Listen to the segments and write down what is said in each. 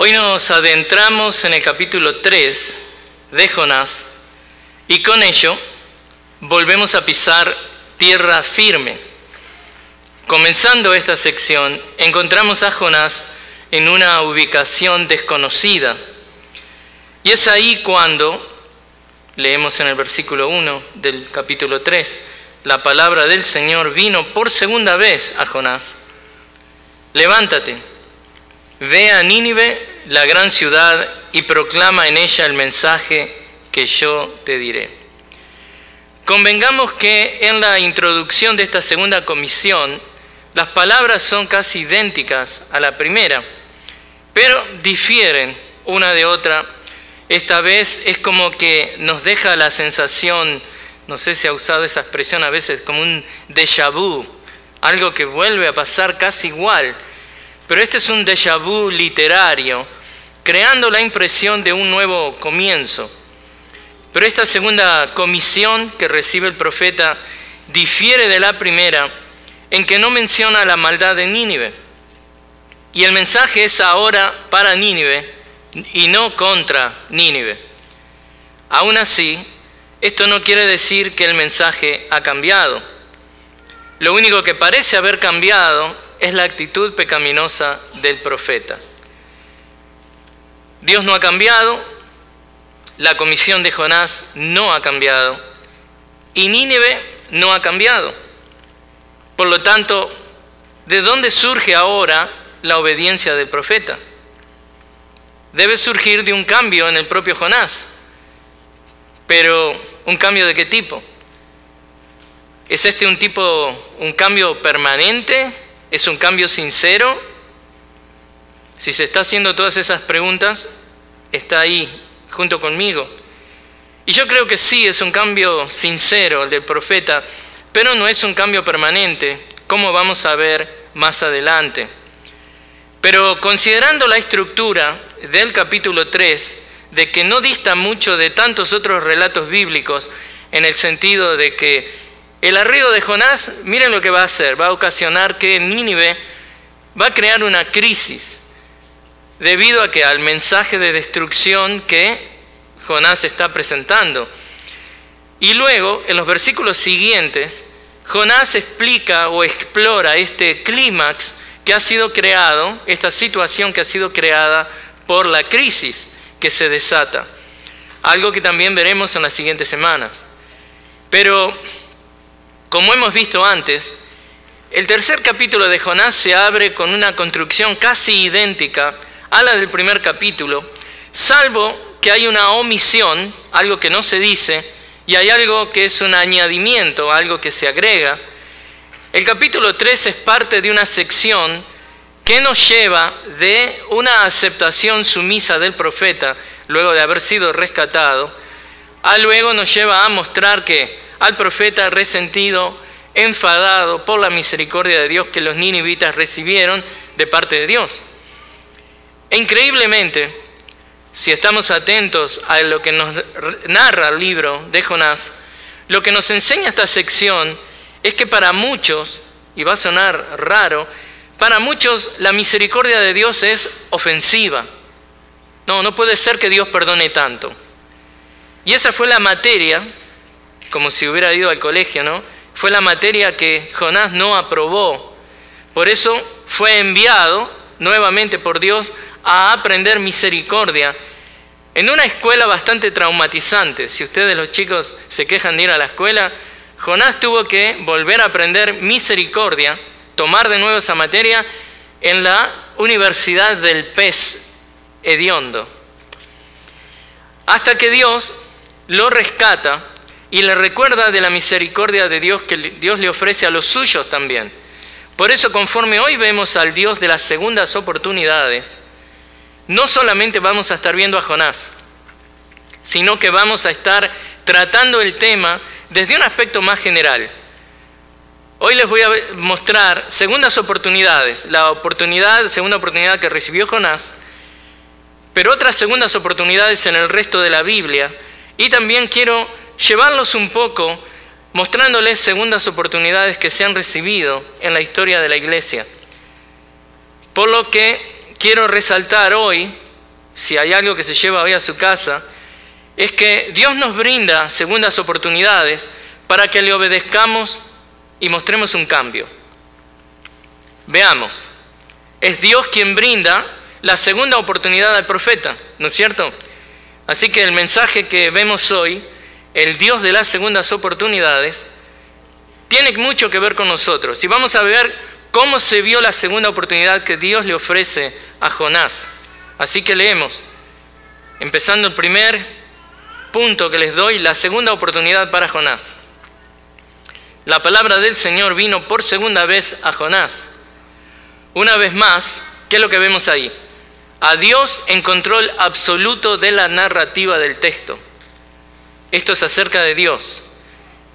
Hoy nos adentramos en el capítulo 3 de Jonás y con ello volvemos a pisar tierra firme. Comenzando esta sección, encontramos a Jonás en una ubicación desconocida. Y es ahí cuando, leemos en el versículo 1 del capítulo 3, la palabra del Señor vino por segunda vez a Jonás. Levántate, ve a Nínive, la gran ciudad, y proclama en ella el mensaje que yo te diré. Convengamos que en la introducción de esta segunda comisión, las palabras son casi idénticas a la primera, pero difieren una de otra. Esta vez es como que nos deja la sensación, no sé si ha usado esa expresión a veces, como un déjà vu, algo que vuelve a pasar casi igual. Pero este es un déjà vu literario, creando la impresión de un nuevo comienzo. Pero esta segunda comisión que recibe el profeta difiere de la primera en que no menciona la maldad de Nínive. Y el mensaje es ahora para Nínive y no contra Nínive. Aún así, esto no quiere decir que el mensaje ha cambiado. Lo único que parece haber cambiado es la actitud pecaminosa del profeta. Dios no ha cambiado, la comisión de Jonás no ha cambiado y Nínive no ha cambiado. Por lo tanto, ¿de dónde surge ahora la obediencia del profeta? Debe surgir de un cambio en el propio Jonás. Pero, ¿un cambio de qué tipo? ¿Es este un cambio permanente? ¿Es un cambio sincero? Si se está haciendo todas esas preguntas, está ahí junto conmigo. Y yo creo que sí, es un cambio sincero el del profeta, pero no es un cambio permanente, como vamos a ver más adelante. Pero considerando la estructura del capítulo 3, de que no dista mucho de tantos otros relatos bíblicos, en el sentido de que el arribo de Jonás, miren lo que va a hacer, va a ocasionar que Nínive va a crear una crisis, debido a que al mensaje de destrucción que Jonás está presentando. Y luego, en los versículos siguientes, Jonás explica o explora este clímax que ha sido creado, esta situación que ha sido creada por la crisis que se desata. Algo que también veremos en las siguientes semanas. Pero, como hemos visto antes, el tercer capítulo de Jonás se abre con una construcción casi idéntica a la del primer capítulo, salvo que hay una omisión, algo que no se dice, y hay algo que es un añadimiento, algo que se agrega. El capítulo 3 es parte de una sección que nos lleva de una aceptación sumisa del profeta, luego de haber sido rescatado, a luego nos lleva a mostrar que al profeta resentido, enfadado por la misericordia de Dios que los ninivitas recibieron de parte de Dios. E increíblemente, si estamos atentos a lo que nos narra el libro de Jonás, lo que nos enseña esta sección es que para muchos, y va a sonar raro, para muchos la misericordia de Dios es ofensiva. No puede ser que Dios perdone tanto. Y esa fue la materia, como si hubiera ido al colegio, ¿no? Fue la materia que Jonás no aprobó. Por eso fue enviado nuevamente por Dios a aprender misericordia en una escuela bastante traumatizante. Si ustedes los chicos se quejan de ir a la escuela, Jonás tuvo que volver a aprender misericordia, tomar de nuevo esa materia en la Universidad del Pez hediondo. Hasta que Dios lo rescata y le recuerda de la misericordia de Dios que Dios le ofrece a los suyos también. Por eso, conforme hoy vemos al Dios de las segundas oportunidades, no solamente vamos a estar viendo a Jonás, sino que vamos a estar tratando el tema desde un aspecto más general. Hoy les voy a mostrar segundas oportunidades, segunda oportunidad que recibió Jonás, pero otras segundas oportunidades en el resto de la Biblia, y también quiero llevarlos un poco mostrándoles segundas oportunidades que se han recibido en la historia de la iglesia. Por lo que quiero resaltar hoy si hay algo que se lleva hoy a su casa, es que Dios nos brinda segundas oportunidades para que le obedezcamos y mostremos un cambio. Veamos, es Dios quien brinda la segunda oportunidad al profeta, ¿no es cierto? Así que el mensaje que vemos hoy, el Dios de las segundas oportunidades, tiene mucho que ver con nosotros. Y vamos a ver cómo se vio la segunda oportunidad que Dios le ofrece a Jonás. Así que leemos, empezando el primer punto que les doy, la segunda oportunidad para Jonás. La palabra del Señor vino por segunda vez a Jonás. Una vez más, ¿qué es lo que vemos ahí? A Dios en control absoluto de la narrativa del texto. Esto es acerca de Dios.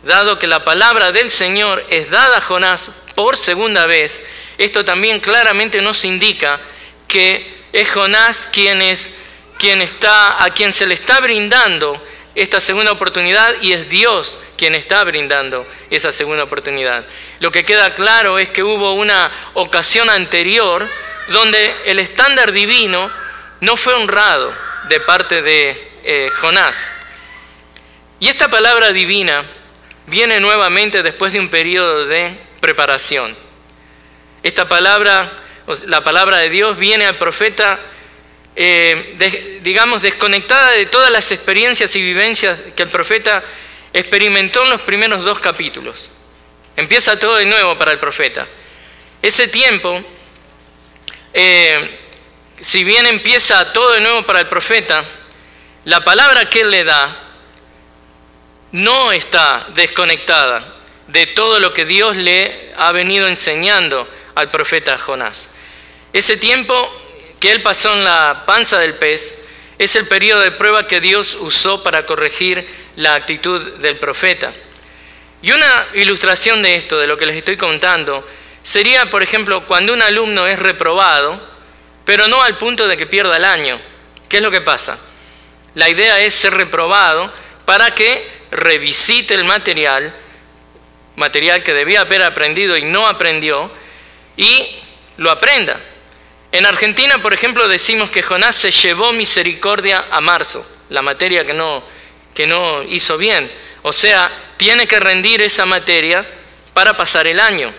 Dado que la palabra del Señor es dada a Jonás por segunda vez, esto también claramente nos indica que es Jonás a quien se le está brindando esta segunda oportunidad, y es Dios quien está brindando esa segunda oportunidad. Lo que queda claro es que hubo una ocasión anterior donde el estándar divino no fue honrado de parte de Jonás. Y esta palabra divina viene nuevamente después de un periodo de preparación. Esta palabra, la palabra de Dios, viene al profeta, digamos, desconectada de todas las experiencias y vivencias que el profeta experimentó en los primeros 2 capítulos. Empieza todo de nuevo para el profeta. Ese tiempo, si bien empieza todo de nuevo para el profeta, la palabra que él le da no está desconectada de todo lo que Dios le ha venido enseñando al profeta Jonás. Ese tiempo que él pasó en la panza del pez es el periodo de prueba que Dios usó para corregir la actitud del profeta. Y una ilustración de esto, de lo que les estoy contando, sería, por ejemplo, cuando un alumno es reprobado, pero no al punto de que pierda el año. ¿Qué es lo que pasa? La idea es ser reprobado para que revisite el material que debía haber aprendido y no aprendió, y lo aprenda. En Argentina, por ejemplo, decimos que Jonás se llevó misericordia a marzo, la materia que no hizo bien. O sea, tiene que rendir esa materia para pasar el año.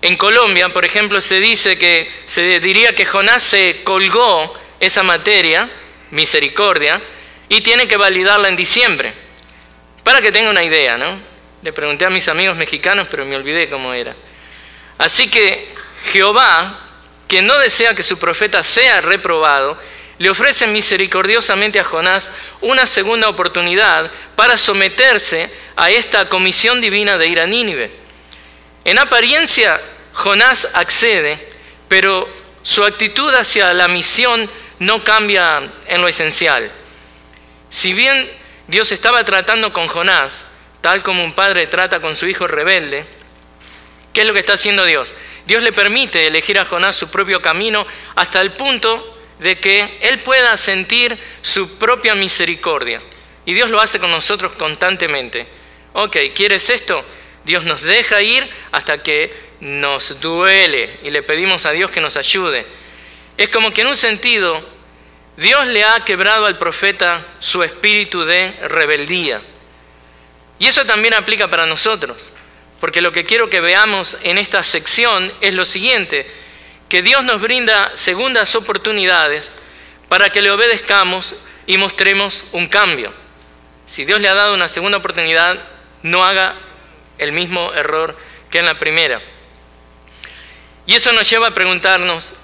En Colombia, por ejemplo, se diría que Jonás se colgó esa materia, misericordia, y tiene que validarla en diciembre. Para que tenga una idea, ¿no? Le pregunté a mis amigos mexicanos, pero me olvidé cómo era. Así que Jehová, quien no desea que su profeta sea reprobado, le ofrece misericordiosamente a Jonás una segunda oportunidad para someterse a esta comisión divina de ir a Nínive. En apariencia, Jonás accede, pero su actitud hacia la misión no cambia en lo esencial. Si bien Dios estaba tratando con Jonás, tal como un padre trata con su hijo rebelde, ¿qué es lo que está haciendo Dios? Dios le permite elegir a Jonás su propio camino hasta el punto de que él pueda sentir su propia misericordia. Y Dios lo hace con nosotros constantemente. Ok, ¿quieres esto? Dios nos deja ir hasta que nos duele y le pedimos a Dios que nos ayude. Es como que en un sentido Dios le ha quebrado al profeta su espíritu de rebeldía. Y eso también aplica para nosotros, porque lo que quiero que veamos en esta sección es lo siguiente: que Dios nos brinda segundas oportunidades para que le obedezcamos y mostremos un cambio. Si Dios le ha dado una segunda oportunidad, no haga el mismo error que en la primera. Y eso nos lleva a preguntarnos,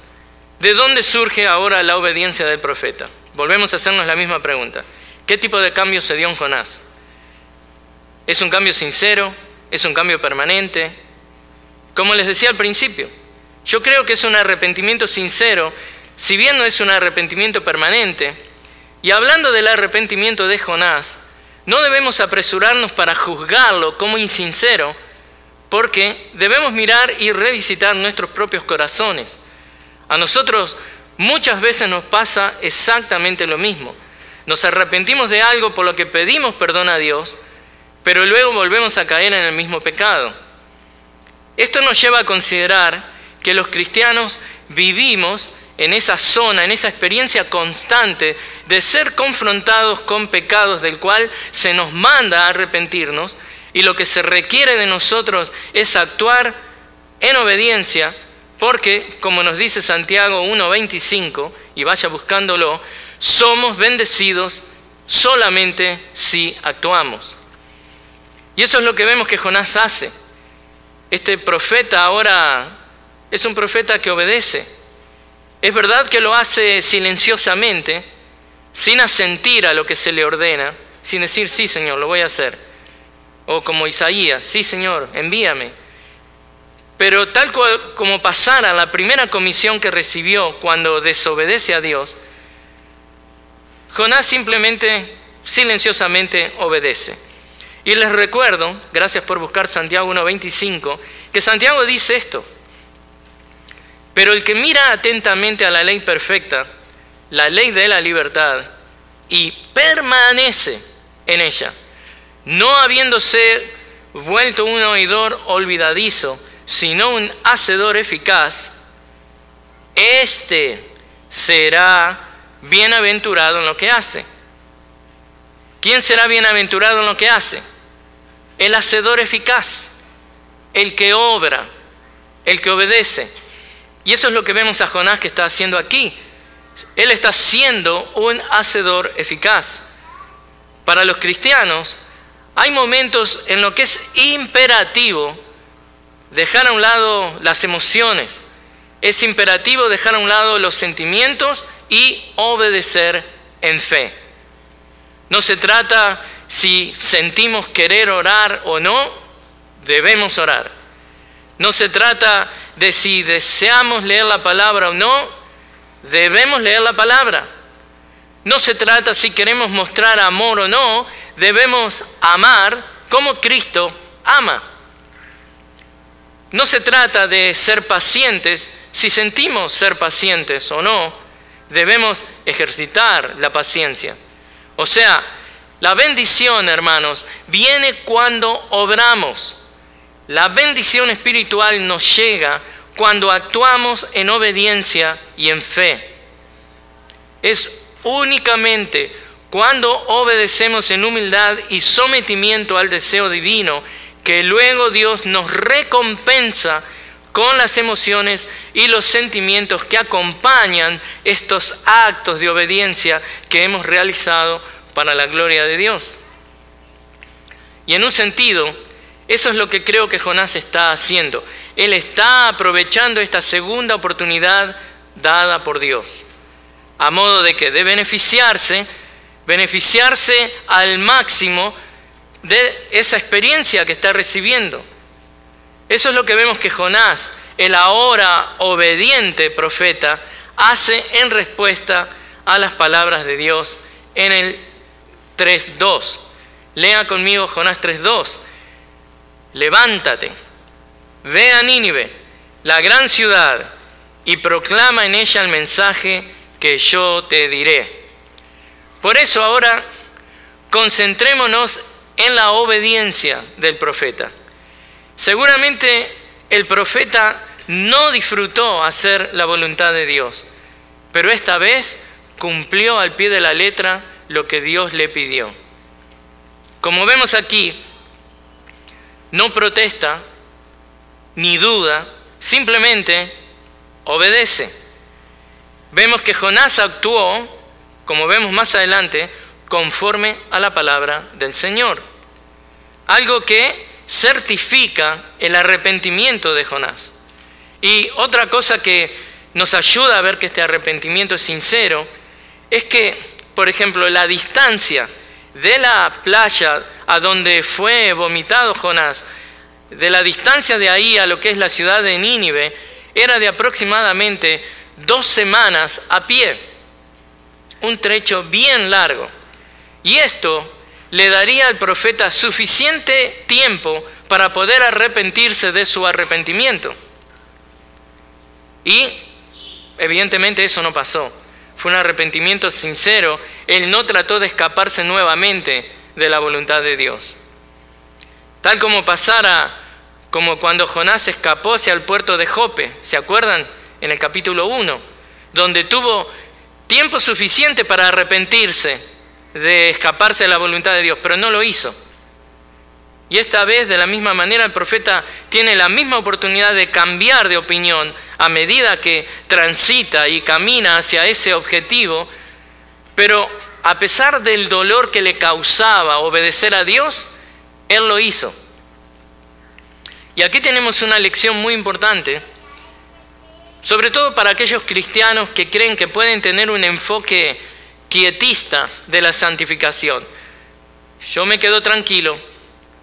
¿de dónde surge ahora la obediencia del profeta? Volvemos a hacernos la misma pregunta. ¿Qué tipo de cambio se dio en Jonás? ¿Es un cambio sincero? ¿Es un cambio permanente? Como les decía al principio, yo creo que es un arrepentimiento sincero, si bien no es un arrepentimiento permanente. Y hablando del arrepentimiento de Jonás, no debemos apresurarnos para juzgarlo como insincero, porque debemos mirar y revisitar nuestros propios corazones. A nosotros muchas veces nos pasa exactamente lo mismo. Nos arrepentimos de algo por lo que pedimos perdón a Dios, pero luego volvemos a caer en el mismo pecado. Esto nos lleva a considerar que los cristianos vivimos en esa zona, en esa experiencia constante de ser confrontados con pecados del cual se nos manda a arrepentirnos, y lo que se requiere de nosotros es actuar en obediencia, porque, como nos dice Santiago 1:25, y vaya buscándolo, somos bendecidos solamente si actuamos. Y eso es lo que vemos que Jonás hace. Este profeta ahora es un profeta que obedece. Es verdad que lo hace silenciosamente, sin asentir a lo que se le ordena, sin decir, sí, Señor, lo voy a hacer. O como Isaías, sí, Señor, envíame. Pero tal como pasara la primera comisión que recibió cuando desobedece a Dios, Jonás simplemente, silenciosamente obedece. Y les recuerdo, gracias por buscar Santiago 1:25, que Santiago dice esto: pero el que mira atentamente a la ley perfecta, la ley de la libertad, y permanece en ella, no habiéndose vuelto un oidor olvidadizo, sino un hacedor eficaz, éste será bienaventurado en lo que hace. ¿Quién será bienaventurado en lo que hace? El hacedor eficaz, el que obra, el que obedece. Y eso es lo que vemos a Jonás que está haciendo aquí. Él está siendo un hacedor eficaz. Para los cristianos, hay momentos en los que es imperativo dejar a un lado las emociones. Es imperativo dejar a un lado los sentimientos y obedecer en fe. No se trata si sentimos querer orar o no, debemos orar. No se trata de si deseamos leer la palabra o no, debemos leer la palabra. No se trata si queremos mostrar amor o no, debemos amar como Cristo ama. No se trata de ser pacientes, si sentimos ser pacientes o no, debemos ejercitar la paciencia. O sea, la bendición, hermanos, viene cuando obramos. La bendición espiritual nos llega cuando actuamos en obediencia y en fe. Es únicamente cuando obedecemos en humildad y sometimiento al deseo divino que luego Dios nos recompensa con las emociones y los sentimientos que acompañan estos actos de obediencia que hemos realizado para la gloria de Dios. Y en un sentido, eso es lo que creo que Jonás está haciendo. Él está aprovechando esta segunda oportunidad dada por Dios, a modo de que de beneficiarse al máximo de esa experiencia que está recibiendo. Eso es lo que vemos que Jonás, el ahora obediente profeta, hace en respuesta a las palabras de Dios en el 3:2. Lea conmigo Jonás 3:2. Levántate, ve a Nínive, la gran ciudad, y proclama en ella el mensaje que yo te diré. Por eso ahora concentrémonos en la obediencia del profeta. Seguramente el profeta no disfrutó hacer la voluntad de Dios, pero esta vez cumplió al pie de la letra lo que Dios le pidió. Como vemos aquí, no protesta ni duda, simplemente obedece. Vemos que Jonás actuó, como vemos más adelante, conforme a la palabra del Señor. Algo que certifica el arrepentimiento de Jonás. Y otra cosa que nos ayuda a ver que este arrepentimiento es sincero, es que, por ejemplo, la distancia de la playa a donde fue vomitado Jonás, de la distancia de ahí a lo que es la ciudad de Nínive, era de aproximadamente 2 semanas a pie. Un trecho bien largo. Y esto le daría al profeta suficiente tiempo para poder arrepentirse de su arrepentimiento. Y evidentemente eso no pasó. Fue un arrepentimiento sincero. Él no trató de escaparse nuevamente de la voluntad de Dios. Tal como pasara, como cuando Jonás escapó hacia el puerto de Jope, ¿se acuerdan? En el capítulo 1. donde tuvo tiempo suficiente para arrepentirse de escaparse de la voluntad de Dios, pero no lo hizo. Y esta vez, de la misma manera, el profeta tiene la misma oportunidad de cambiar de opinión a medida que transita y camina hacia ese objetivo, pero a pesar del dolor que le causaba obedecer a Dios, él lo hizo. Y aquí tenemos una lección muy importante, sobre todo para aquellos cristianos que creen que pueden tener un enfoque quietista de la santificación. Yo me quedo tranquilo,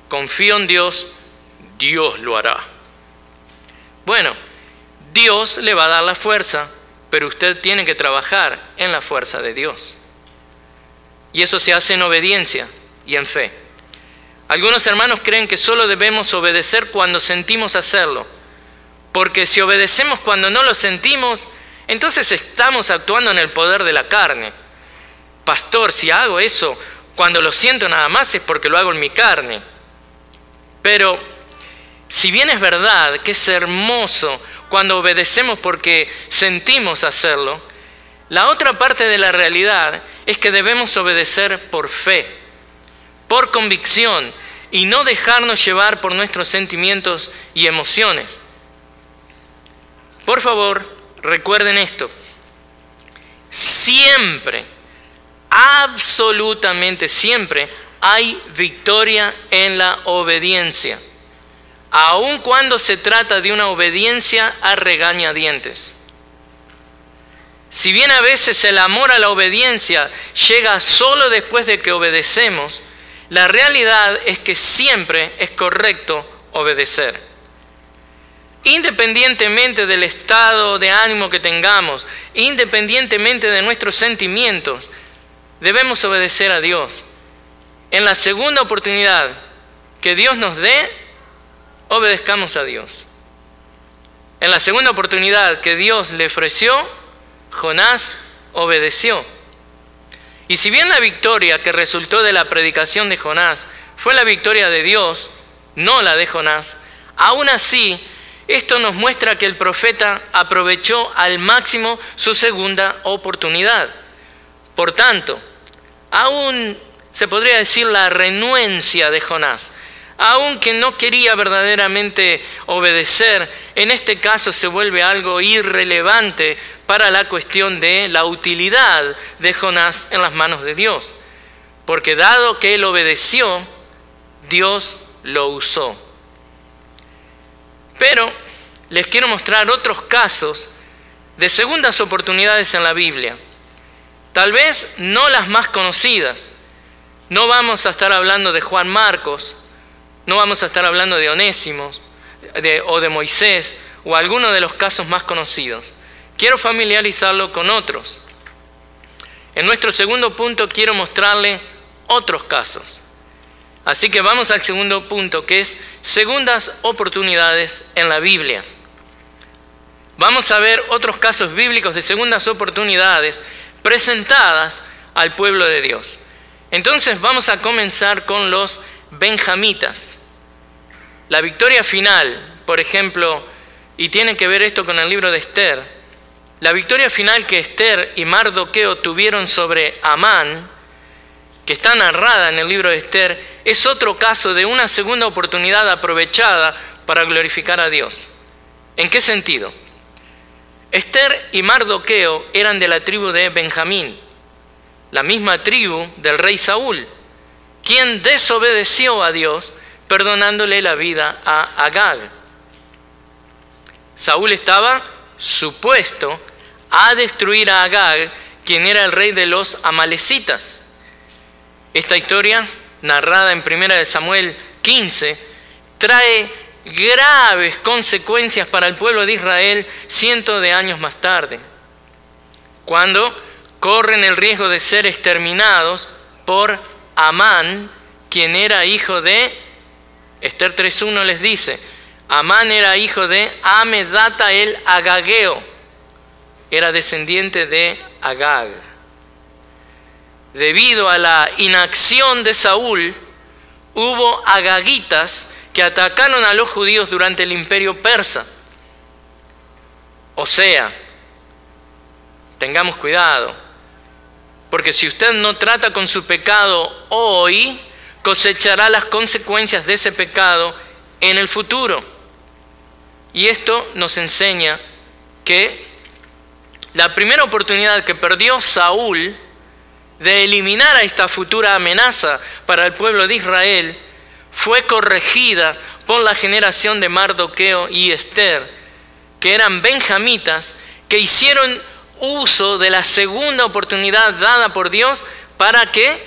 confío en Dios, Dios lo hará. Bueno, Dios le va a dar la fuerza, pero usted tiene que trabajar en la fuerza de Dios. Y eso se hace en obediencia y en fe. Algunos hermanos creen que solo debemos obedecer cuando sentimos hacerlo, porque si obedecemos cuando no lo sentimos, entonces estamos actuando en el poder de la carne. Pastor, si hago eso cuando lo siento nada más es porque lo hago en mi carne. Pero si bien es verdad que es hermoso cuando obedecemos porque sentimos hacerlo, la otra parte de la realidad es que debemos obedecer por fe, por convicción, y no dejarnos llevar por nuestros sentimientos y emociones. Por favor, recuerden esto. Siempre, absolutamente siempre, hay victoria en la obediencia, aun cuando se trata de una obediencia a regañadientes. Si bien a veces el amor a la obediencia llega solo después de que obedecemos, la realidad es que siempre es correcto obedecer. Independientemente del estado de ánimo que tengamos, independientemente de nuestros sentimientos, debemos obedecer a Dios. En la segunda oportunidad que Dios nos dé, obedezcamos a Dios. En la segunda oportunidad que Dios le ofreció, Jonás obedeció. Y si bien la victoria que resultó de la predicación de Jonás fue la victoria de Dios, no la de Jonás, aún así, esto nos muestra que el profeta aprovechó al máximo su segunda oportunidad. Por tanto, aún se podría decir la renuencia de Jonás, aunque no quería verdaderamente obedecer, en este caso se vuelve algo irrelevante para la cuestión de la utilidad de Jonás en las manos de Dios. Porque dado que él obedeció, Dios lo usó. Pero les quiero mostrar otros casos de segundas oportunidades en la Biblia. Tal vez no las más conocidas. No vamos a estar hablando de Juan Marcos, no vamos a estar hablando de Onésimo o de Moisés o alguno de los casos más conocidos. Quiero familiarizarlo con otros. En nuestro segundo punto quiero mostrarle otros casos. Así que vamos al segundo punto, que es segundas oportunidades en la Biblia. Vamos a ver otros casos bíblicos de segundas oportunidades presentadas al pueblo de Dios. Entonces vamos a comenzar con los benjamitas. La victoria final, por ejemplo, y tiene que ver esto con el libro de Esther, la victoria final que Esther y Mardoqueo tuvieron sobre Amán, que está narrada en el libro de Esther, es otro caso de una segunda oportunidad aprovechada para glorificar a Dios. ¿En qué sentido? Esther y Mardoqueo eran de la tribu de Benjamín, la misma tribu del rey Saúl, quien desobedeció a Dios perdonándole la vida a Agag. Saúl estaba supuesto a destruir a Agag, quien era el rey de los amalecitas. Esta historia, narrada en 1 Samuel 15, trae graves consecuencias para el pueblo de Israel cientos de años más tarde, cuando corren el riesgo de ser exterminados por Amán, quien era hijo de, Esther 3:1 les dice, Amán era hijo de Amedata el Agageo, era descendiente de Agag. Debido a la inacción de Saúl, hubo agagitas que atacaron a los judíos durante el imperio persa. O sea, tengamos cuidado, porque si usted no trata con su pecado hoy, cosechará las consecuencias de ese pecado en el futuro. Y esto nos enseña que la primera oportunidad que perdió Saúl de eliminar a esta futura amenaza para el pueblo de Israel fue corregida por la generación de Mardoqueo y Esther, que eran benjamitas, que hicieron uso de la segunda oportunidad dada por Dios para que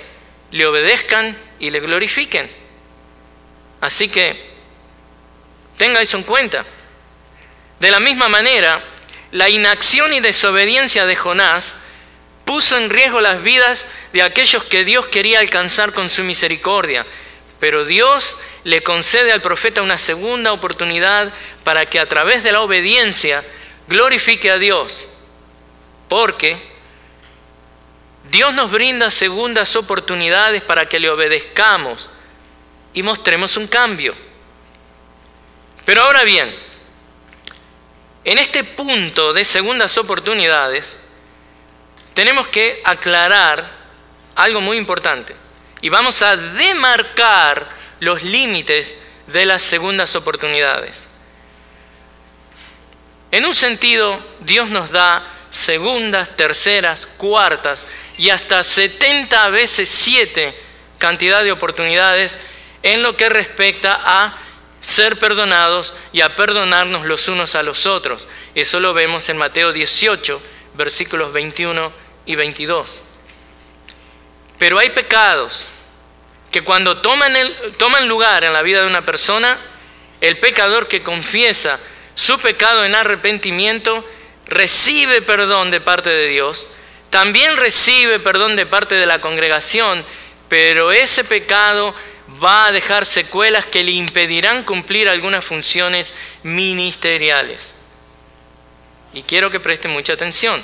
le obedezcan y le glorifiquen. Así que tenga eso en cuenta. De la misma manera, la inacción y desobediencia de Jonás puso en riesgo las vidas de aquellos que Dios quería alcanzar con su misericordia. Pero Dios le concede al profeta una segunda oportunidad para que a través de la obediencia glorifique a Dios. Porque Dios nos brinda segundas oportunidades para que le obedezcamos y mostremos un cambio. Pero ahora bien, en este punto de segundas oportunidades, tenemos que aclarar algo muy importante. Y vamos a demarcar los límites de las segundas oportunidades. En un sentido, Dios nos da segundas, terceras, cuartas y hasta 70 veces 7 cantidad de oportunidades en lo que respecta a ser perdonados y a perdonarnos los unos a los otros. Eso lo vemos en Mateo 18, versículos 21 y 22. Pero hay pecados que cuando toman lugar en la vida de una persona, el pecador que confiesa su pecado en arrepentimiento recibe perdón de parte de Dios, también recibe perdón de parte de la congregación, pero ese pecado va a dejar secuelas que le impedirán cumplir algunas funciones ministeriales. Y quiero que presten mucha atención.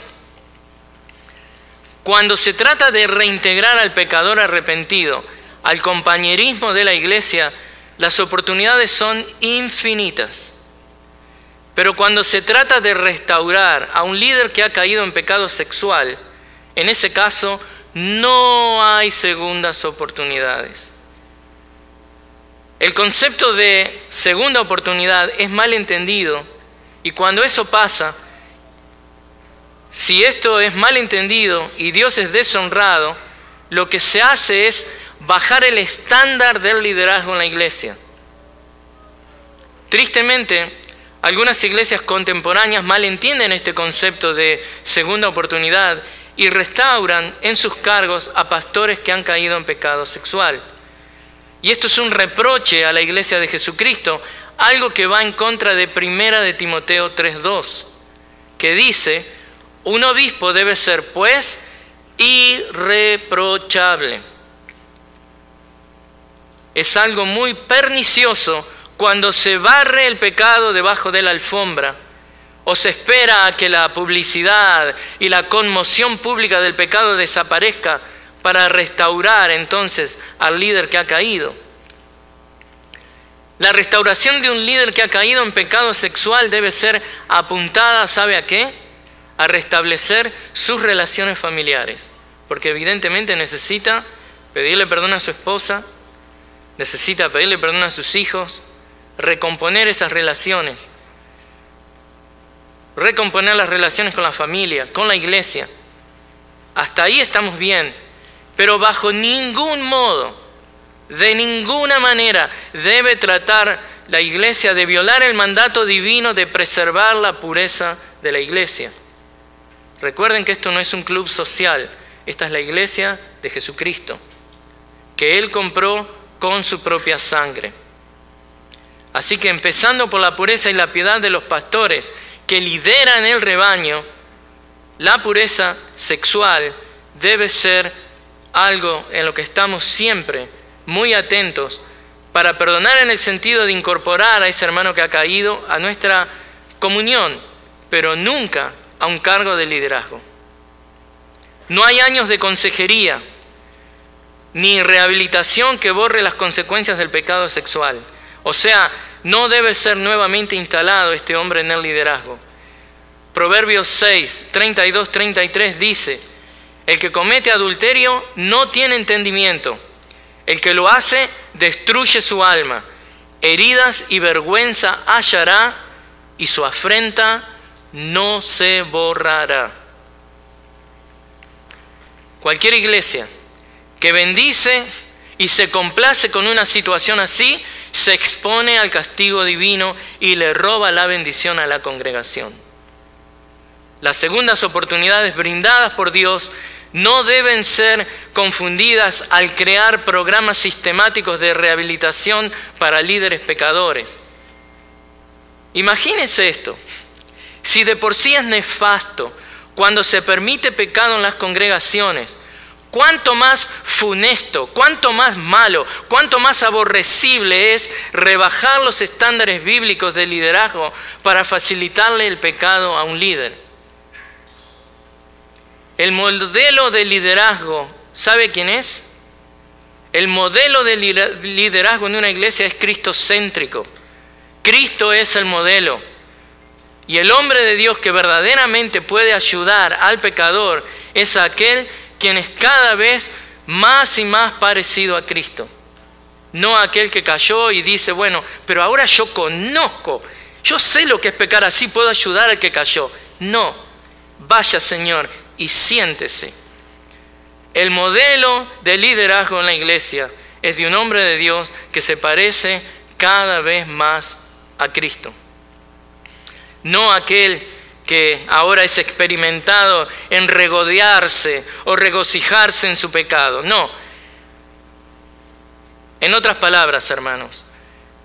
Cuando se trata de reintegrar al pecador arrepentido al compañerismo de la iglesia, las oportunidades son infinitas. Pero cuando se trata de restaurar a un líder que ha caído en pecado sexual, en ese caso no hay segundas oportunidades. El concepto de segunda oportunidad es mal entendido, y cuando eso pasa, si esto es mal entendido y Dios es deshonrado, lo que se hace es bajar el estándar del liderazgo en la iglesia. Tristemente, algunas iglesias contemporáneas malentienden este concepto de segunda oportunidad y restauran en sus cargos a pastores que han caído en pecado sexual. Y esto es un reproche a la iglesia de Jesucristo, algo que va en contra de 1 de Timoteo 3:2, que dice: un obispo debe ser, pues, irreprochable. Es algo muy pernicioso cuando se barre el pecado debajo de la alfombra, o se espera a que la publicidad y la conmoción pública del pecado desaparezca para restaurar entonces al líder que ha caído. La restauración de un líder que ha caído en pecado sexual debe ser apuntada, ¿sabe a qué? A restablecer sus relaciones familiares, porque evidentemente necesita pedirle perdón a su esposa, necesita pedirle perdón a sus hijos, recomponer esas relaciones, recomponer las relaciones con la familia, con la iglesia. Hasta ahí estamos bien, pero bajo ningún modo, de ninguna manera, debe tratar la iglesia de violar el mandato divino de preservar la pureza de la iglesia. Recuerden que esto no es un club social, esta es la iglesia de Jesucristo, que Él compró con su propia sangre. Así que empezando por la pureza y la piedad de los pastores que lideran el rebaño, la pureza sexual debe ser algo en lo que estamos siempre muy atentos para perdonar, en el sentido de incorporar a ese hermano que ha caído a nuestra comunión, pero nunca a un cargo de liderazgo. No hay años de consejería ni rehabilitación que borre las consecuencias del pecado sexual. O sea, no debe ser nuevamente instalado este hombre en el liderazgo. Proverbios 6, 32, 33 dice: el que comete adulterio no tiene entendimiento. El que lo hace destruye su alma. Heridas y vergüenza hallará, y su afrenta no se borrará. Cualquier iglesia que bendice y se complace con una situación así, se expone al castigo divino y le roba la bendición a la congregación. Las segundas oportunidades brindadas por Dios no deben ser confundidas al crear programas sistemáticos de rehabilitación para líderes pecadores. Imagínense esto: si de por sí es nefasto cuando se permite pecado en las congregaciones, cuánto más funesto, cuánto más malo, cuánto más aborrecible es rebajar los estándares bíblicos de liderazgo para facilitarle el pecado a un líder. El modelo de liderazgo, ¿sabe quién es? El modelo de liderazgo en una iglesia es cristocéntrico. Cristo es el modelo. Y el hombre de Dios que verdaderamente puede ayudar al pecador es aquel quien es cada vez más y más parecido a Cristo. No aquel que cayó y dice: bueno, pero ahora yo conozco, yo sé lo que es pecar, así puedo ayudar al que cayó. No, vaya, Señor, y siéntese. El modelo de liderazgo en la iglesia es de un hombre de Dios que se parece cada vez más a Cristo. No aquel que ahora es experimentado en regodearse o regocijarse en su pecado. No. En otras palabras, hermanos,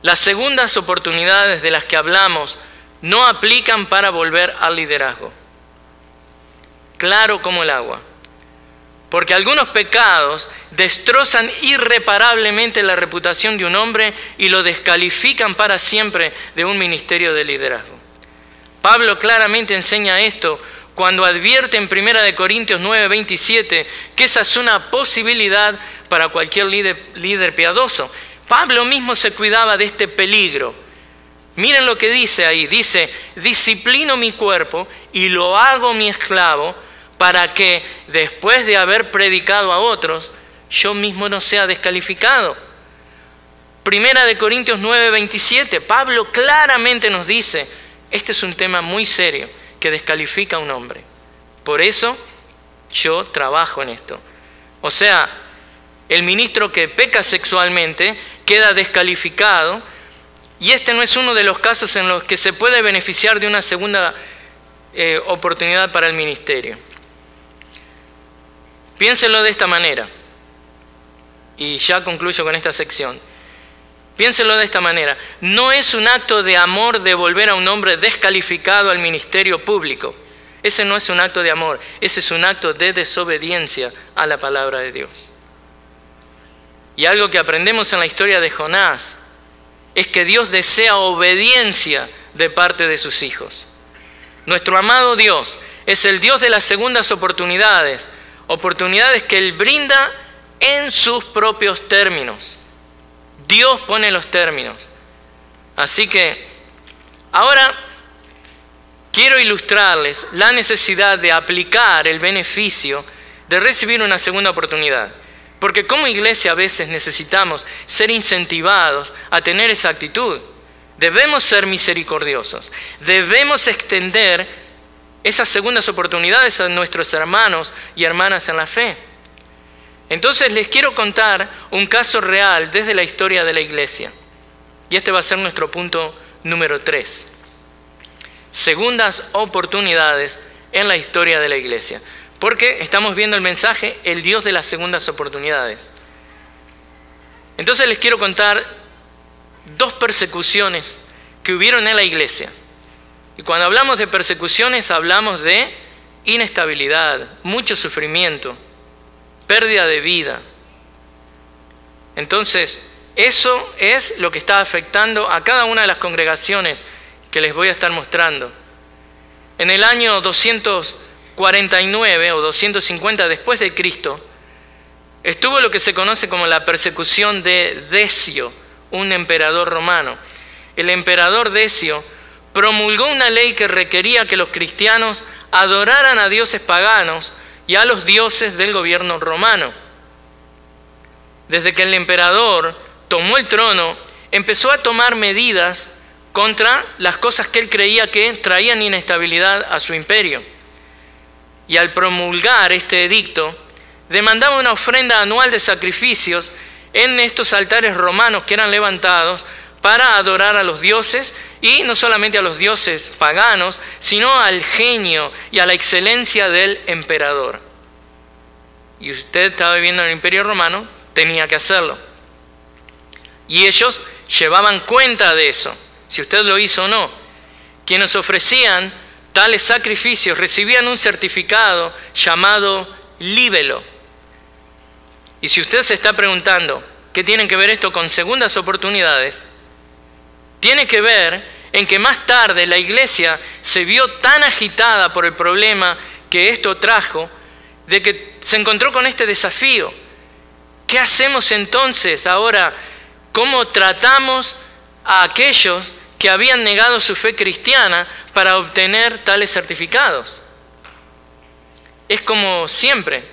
las segundas oportunidades de las que hablamos no aplican para volver al liderazgo. Claro como el agua. Porque algunos pecados destrozan irreparablemente la reputación de un hombre y lo descalifican para siempre de un ministerio de liderazgo. Pablo claramente enseña esto cuando advierte en 1 Corintios 9:27 que esa es una posibilidad para cualquier líder piadoso. Pablo mismo se cuidaba de este peligro. Miren lo que dice ahí. Dice: disciplino mi cuerpo y lo hago mi esclavo, para que después de haber predicado a otros, yo mismo no sea descalificado. 1 Corintios 9:27, Pablo claramente nos dice: este es un tema muy serio que descalifica a un hombre. Por eso yo trabajo en esto. O sea, el ministro que peca sexualmente queda descalificado, y este no es uno de los casos en los que se puede beneficiar de una segunda oportunidad para el ministerio. Piénselo de esta manera, y ya concluyo con esta sección. Piénselo de esta manera: no es un acto de amor devolver a un hombre descalificado al ministerio público. Ese no es un acto de amor, ese es un acto de desobediencia a la palabra de Dios. Y algo que aprendemos en la historia de Jonás es que Dios desea obediencia de parte de sus hijos. Nuestro amado Dios es el Dios de las segundas oportunidades, oportunidades que Él brinda en sus propios términos. Dios pone los términos. Así que ahora quiero ilustrarles la necesidad de aplicar el beneficio de recibir una segunda oportunidad. Porque como iglesia a veces necesitamos ser incentivados a tener esa actitud. Debemos ser misericordiosos. Debemos extender esas segundas oportunidades a nuestros hermanos y hermanas en la fe. Entonces les quiero contar un caso real desde la historia de la iglesia. Y este va a ser nuestro punto número 3. Segundas oportunidades en la historia de la iglesia. Porque estamos viendo el mensaje, el Dios de las segundas oportunidades. Entonces les quiero contar 2 persecuciones que hubieron en la iglesia. Y cuando hablamos de persecuciones hablamos de inestabilidad, mucho sufrimiento, pérdida de vida. Entonces, eso es lo que está afectando a cada una de las congregaciones que les voy a estar mostrando. En el año 249 o 250 después de Cristo, estuvo lo que se conoce como la persecución de Decio, un emperador romano. El emperador Decio promulgó una ley que requería que los cristianos adoraran a dioses paganos y a los dioses del gobierno romano. Desde que el emperador tomó el trono, empezó a tomar medidas contra las cosas que él creía que traían inestabilidad a su imperio. Y al promulgar este edicto, demandaba una ofrenda anual de sacrificios en estos altares romanos que eran levantados para adorar a los dioses, y no solamente a los dioses paganos, sino al genio y a la excelencia del emperador. Y usted estaba viviendo en el Imperio Romano, tenía que hacerlo. Y ellos llevaban cuenta de eso, si usted lo hizo o no. Quienes ofrecían tales sacrificios recibían un certificado llamado libelo. Y si usted se está preguntando qué tiene que ver esto con segundas oportunidades, tiene que ver en que más tarde la iglesia se vio tan agitada por el problema que esto trajo, de que se encontró con este desafío. ¿Qué hacemos entonces ahora? ¿Cómo tratamos a aquellos que habían negado su fe cristiana para obtener tales certificados? Es como siempre,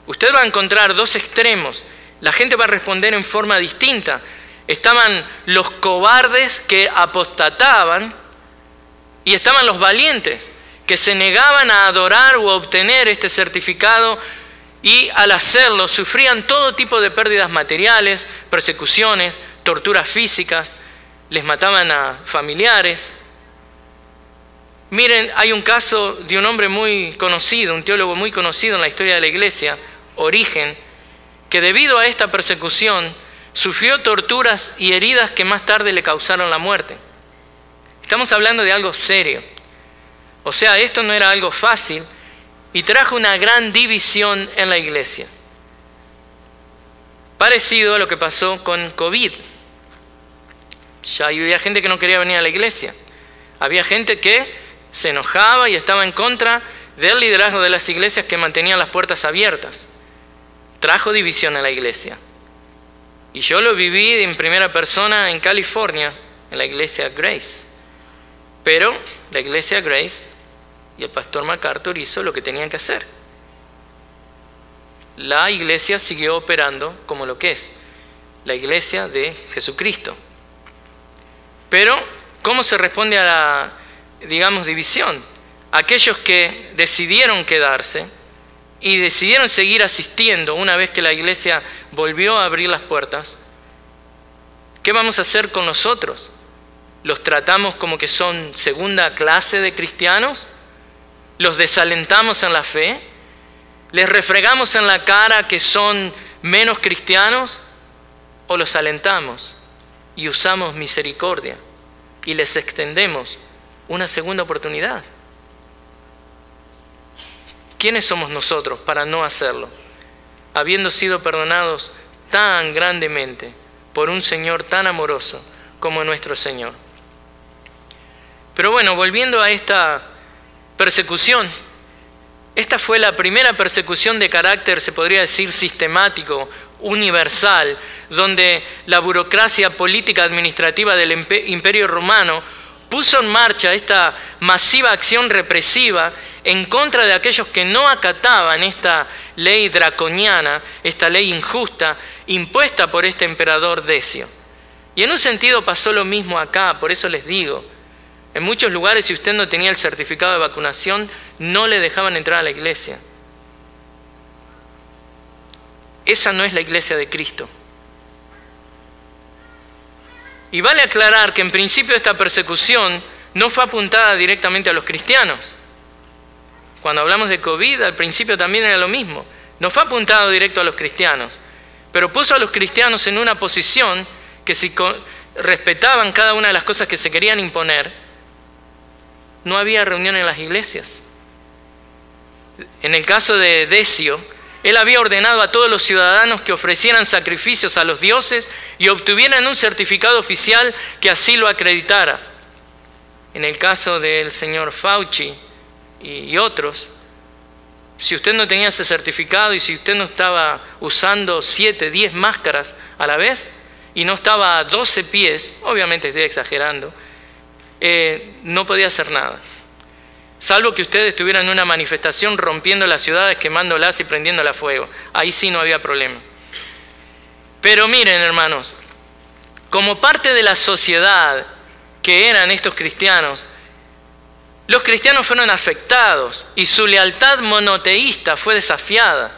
usted va a encontrar dos extremos. La gente va a responder en forma distinta. Estaban los cobardes que apostataban y estaban los valientes que se negaban a adorar o a obtener este certificado, y al hacerlo sufrían todo tipo de pérdidas materiales, persecuciones, torturas físicas, les mataban a familiares. Miren, hay un caso de un hombre muy conocido, un teólogo muy conocido en la historia de la iglesia, Origen, que debido a esta persecución sufrió torturas y heridas que más tarde le causaron la muerte. Estamos hablando de algo serio. O sea, esto no era algo fácil y trajo una gran división en la iglesia. Parecido a lo que pasó con COVID. Ya había gente que no quería venir a la iglesia. Había gente que se enojaba y estaba en contra del liderazgo de las iglesias que mantenían las puertas abiertas. Trajo división en la iglesia. Y yo lo viví en primera persona en California, en la iglesia Grace. Pero la iglesia Grace y el pastor MacArthur hizo lo que tenían que hacer. La iglesia siguió operando como lo que es, la iglesia de Jesucristo. Pero, ¿cómo se responde a la, división? Aquellos que decidieron quedarse y decidieron seguir asistiendo una vez que la iglesia volvió a abrir las puertas, ¿qué vamos a hacer con nosotros? ¿Los tratamos como que son segunda clase de cristianos? ¿Los desalentamos en la fe? ¿Les refregamos en la cara que son menos cristianos? ¿O los alentamos y usamos misericordia y les extendemos una segunda oportunidad? ¿Quiénes somos nosotros para no hacerlo? Habiendo sido perdonados tan grandemente por un Señor tan amoroso como nuestro Señor. Pero bueno, volviendo a esta persecución, esta fue la primera persecución de carácter, se podría decir, sistemático, universal, donde la burocracia política administrativa del Imperio Romano puso en marcha esta masiva acción represiva en contra de aquellos que no acataban esta ley draconiana, esta ley injusta impuesta por este emperador Decio. Y en un sentido pasó lo mismo acá, por eso les digo, en muchos lugares si usted no tenía el certificado de vacunación, no le dejaban entrar a la iglesia. Esa no es la iglesia de Cristo. Y vale aclarar que en principio esta persecución no fue apuntada directamente a los cristianos. Cuando hablamos de COVID, al principio también era lo mismo. No fue apuntado directo a los cristianos, pero puso a los cristianos en una posición que si respetaban cada una de las cosas que se querían imponer, no había reunión en las iglesias. En el caso de Decio, él había ordenado a todos los ciudadanos que ofrecieran sacrificios a los dioses y obtuvieran un certificado oficial que así lo acreditara. En el caso del señor Fauci y otros, si usted no tenía ese certificado y si usted no estaba usando 7, 10 máscaras a la vez y no estaba a 12 pies, obviamente estoy exagerando, no podía hacer nada. Salvo que ustedes estuvieran en una manifestación rompiendo las ciudades, quemándolas y prendiéndolas a fuego. Ahí sí no había problema. Pero miren, hermanos, como parte de la sociedad que eran estos cristianos, los cristianos fueron afectados y su lealtad monoteísta fue desafiada.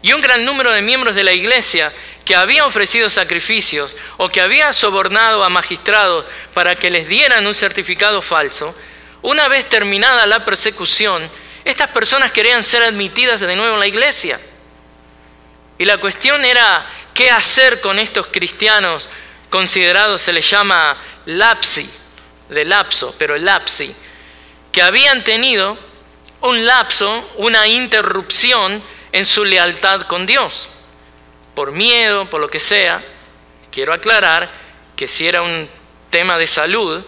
Y un gran número de miembros de la iglesia que había ofrecido sacrificios o que había sobornado a magistrados para que les dieran un certificado falso, una vez terminada la persecución, estas personas querían ser admitidas de nuevo en la iglesia. Y la cuestión era qué hacer con estos cristianos considerados, se les llama lapsi, de lapso, pero lapsi, que habían tenido un lapso, una interrupción en su lealtad con Dios. Por miedo, por lo que sea, quiero aclarar que si era un tema de salud,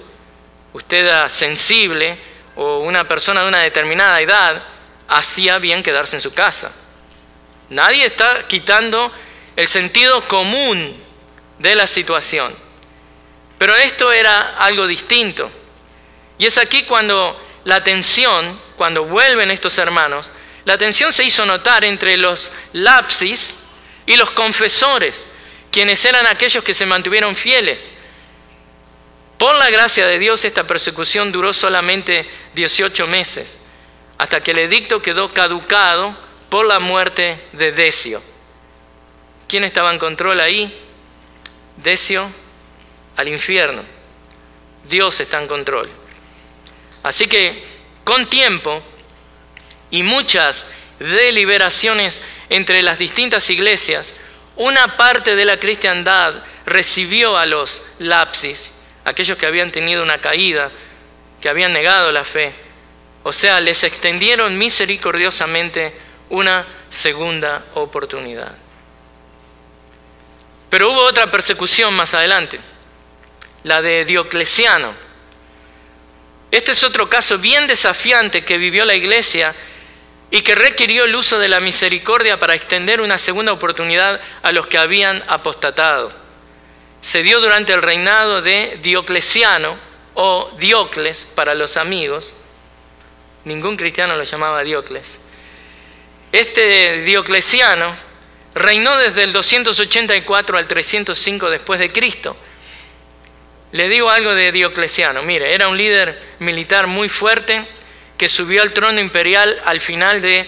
usted era sensible o una persona de una determinada edad, hacía bien quedarse en su casa. Nadie está quitando el sentido común de la situación. Pero esto era algo distinto. Y es aquí cuando la tensión, cuando vuelven estos hermanos, la tensión se hizo notar entre los lapsis y los confesores, quienes eran aquellos que se mantuvieron fieles. Por la gracia de Dios, esta persecución duró solamente 18 meses, hasta que el edicto quedó caducado por la muerte de Decio. ¿Quién estaba en control ahí? Decio al infierno. Dios está en control. Así que, con tiempo y muchas deliberaciones entre las distintas iglesias, una parte de la cristiandad recibió a los lapsis, aquellos que habían tenido una caída, que habían negado la fe. O sea, les extendieron misericordiosamente una segunda oportunidad. Pero hubo otra persecución más adelante, la de Diocleciano. Este es otro caso bien desafiante que vivió la iglesia y que requirió el uso de la misericordia para extender una segunda oportunidad a los que habían apostatado. Se dio durante el reinado de Diocleciano, o Diocles para los amigos. Ningún cristiano lo llamaba Diocles. Este Diocleciano reinó desde el 284 al 305 después de Cristo. Le digo algo de Diocleciano. Mire, era un líder militar muy fuerte que subió al trono imperial al final de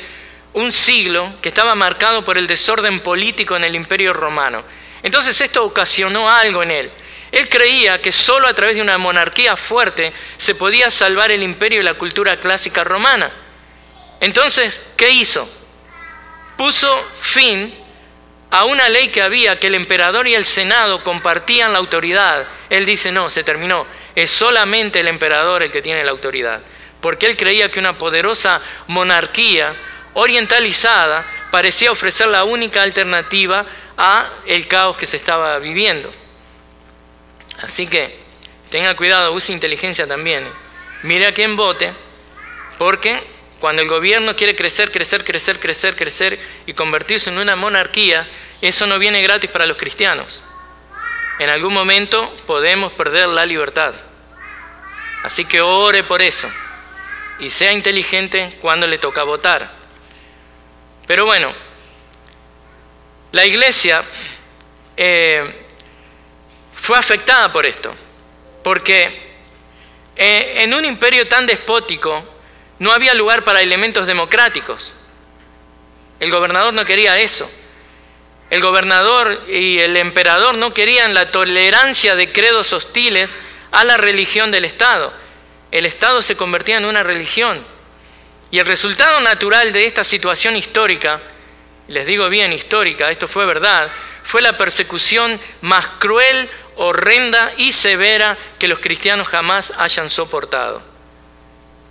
un siglo que estaba marcado por el desorden político en el Imperio Romano. Entonces esto ocasionó algo en él. Él creía que solo a través de una monarquía fuerte se podía salvar el imperio y la cultura clásica romana. Entonces, ¿qué hizo? Puso fin a una ley que había, que el emperador y el senado compartían la autoridad. Él dice, no, se terminó. Es solamente el emperador el que tiene la autoridad. Porque él creía que una poderosa monarquía orientalizada parecía ofrecer la única alternativa a el caos que se estaba viviendo. Así que tenga cuidado, use inteligencia también. Mire a quién vote, porque cuando el gobierno quiere crecer y convertirse en una monarquía, eso no viene gratis para los cristianos. En algún momento podemos perder la libertad. Así que ore por eso y sea inteligente cuando le toca votar. Pero bueno, la iglesia fue afectada por esto, porque en un imperio tan despótico no había lugar para elementos democráticos. El gobernador no quería eso. El gobernador y el emperador no querían la tolerancia de credos hostiles a la religión del Estado. El Estado se convertía en una religión. Y el resultado natural de esta situación histórica, les digo bien histórica, esto fue verdad, fue la persecución más cruel, horrenda y severa que los cristianos jamás hayan soportado.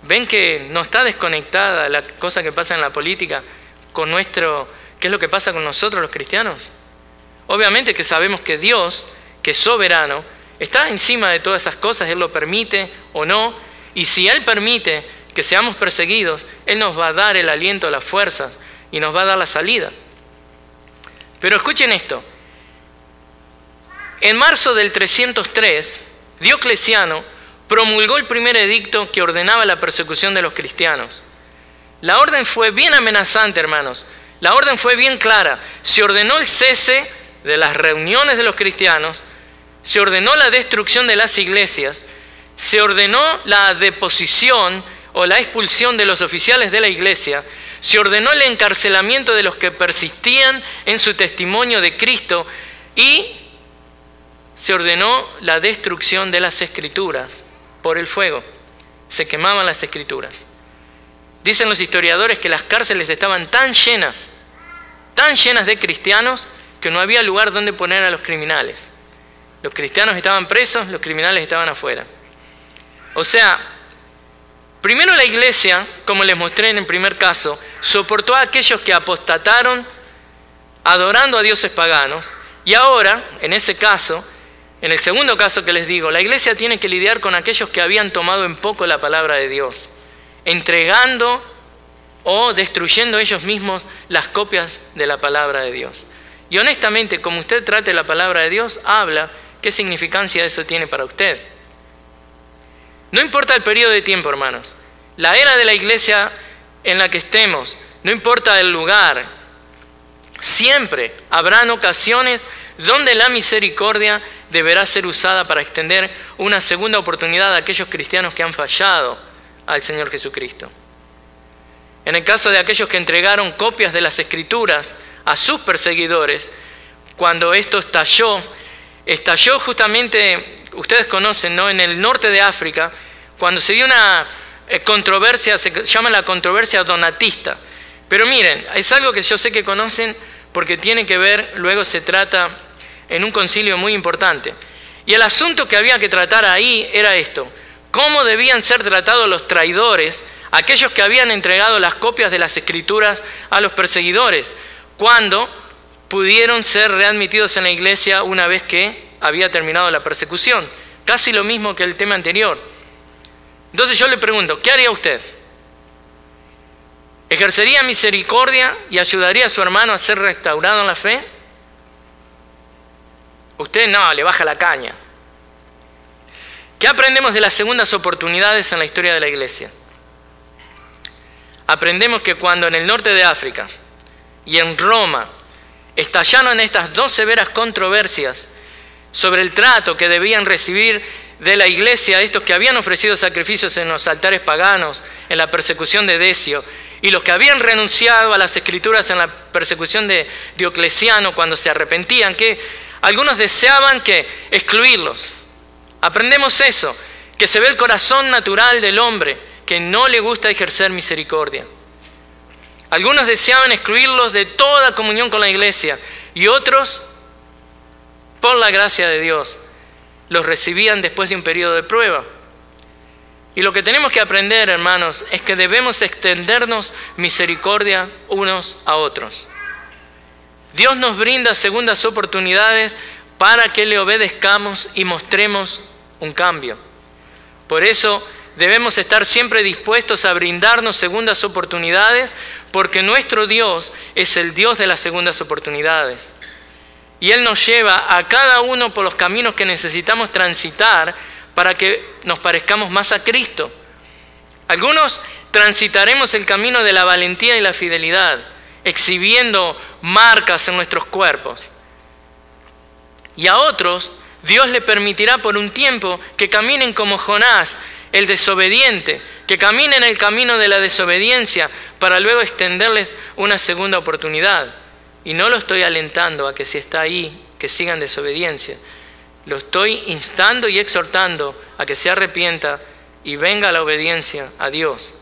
¿Ven que no está desconectada la cosa que pasa en la política con qué es lo que pasa con nosotros los cristianos? Obviamente que sabemos que Dios, que es soberano, está encima de todas esas cosas. Él lo permite o no, y si Él permite que seamos perseguidos, Él nos va a dar el aliento, la fuerza y nos va a dar la salida. Pero escuchen esto. En marzo del 303, Diocleciano promulgó el primer edicto que ordenaba la persecución de los cristianos. La orden fue bien amenazante, hermanos. La orden fue bien clara. Se ordenó el cese de las reuniones de los cristianos, se ordenó la destrucción de las iglesias, se ordenó la deposición o la expulsión de los oficiales de la iglesia, se ordenó el encarcelamiento de los que persistían en su testimonio de Cristo y se ordenó la destrucción de las escrituras por el fuego. Se quemaban las escrituras. Dicen los historiadores que las cárceles estaban tan llenas de cristianos, que no había lugar donde poner a los criminales. Los cristianos estaban presos, los criminales estaban afuera. O sea, primero la iglesia, como les mostré en el primer caso, soportó a aquellos que apostataron adorando a dioses paganos, y ahora, en ese caso, en el segundo caso que les digo, la iglesia tiene que lidiar con aquellos que habían tomado en poco la palabra de Dios, entregando o destruyendo ellos mismos las copias de la palabra de Dios. Y honestamente, como usted trate la palabra de Dios, habla qué significancia eso tiene para usted. No importa el periodo de tiempo, hermanos. La era de la iglesia en la que estemos, no importa el lugar, siempre habrán ocasiones donde la misericordia deberá ser usada para extender una segunda oportunidad a aquellos cristianos que han fallado al Señor Jesucristo. En el caso de aquellos que entregaron copias de las Escrituras a sus perseguidores, cuando esto estalló justamente, ustedes conocen, ¿no?, en el norte de África, cuando se dio una controversia, se llama la controversia donatista. Pero miren, es algo que yo sé que conocen porque tiene que ver, luego se trata en un concilio muy importante. Y el asunto que había que tratar ahí era esto: cómo debían ser tratados los traidores, aquellos que habían entregado las copias de las Escrituras a los perseguidores, cuando pudieron ser readmitidos en la iglesia una vez que había terminado la persecución. Casi lo mismo que el tema anterior. Entonces yo le pregunto, ¿qué haría usted? ¿Ejercería misericordia y ayudaría a su hermano a ser restaurado en la fe? Usted no, le baja la caña. ¿Qué aprendemos de las segundas oportunidades en la historia de la iglesia? Aprendemos que cuando en el norte de África y en Roma estallaron estas dos severas controversias sobre el trato que debían recibir de la iglesia estos que habían ofrecido sacrificios en los altares paganos en la persecución de Decio y los que habían renunciado a las Escrituras en la persecución de Diocleciano cuando se arrepentían, que algunos deseaban que excluirlos. Aprendemos eso, que se ve el corazón natural del hombre, que no le gusta ejercer misericordia. Algunos deseaban excluirlos de toda comunión con la iglesia y otros, por la gracia de Dios, los recibían después de un periodo de prueba. Y lo que tenemos que aprender, hermanos, es que debemos extendernos misericordia unos a otros. Dios nos brinda segundas oportunidades para que le obedezcamos y mostremos un cambio. Por eso debemos estar siempre dispuestos a brindarnos segundas oportunidades, porque nuestro Dios es el Dios de las segundas oportunidades. Y Él nos lleva a cada uno por los caminos que necesitamos transitar para que nos parezcamos más a Cristo. Algunos transitaremos el camino de la valentía y la fidelidad, exhibiendo marcas en nuestros cuerpos. Y a otros, Dios le permitirá por un tiempo que caminen como Jonás, el desobediente, que caminen el camino de la desobediencia para luego extenderles una segunda oportunidad. Y no lo estoy alentando a que si está ahí, que sigan desobediencia. Lo estoy instando y exhortando a que se arrepienta y venga a la obediencia a Dios.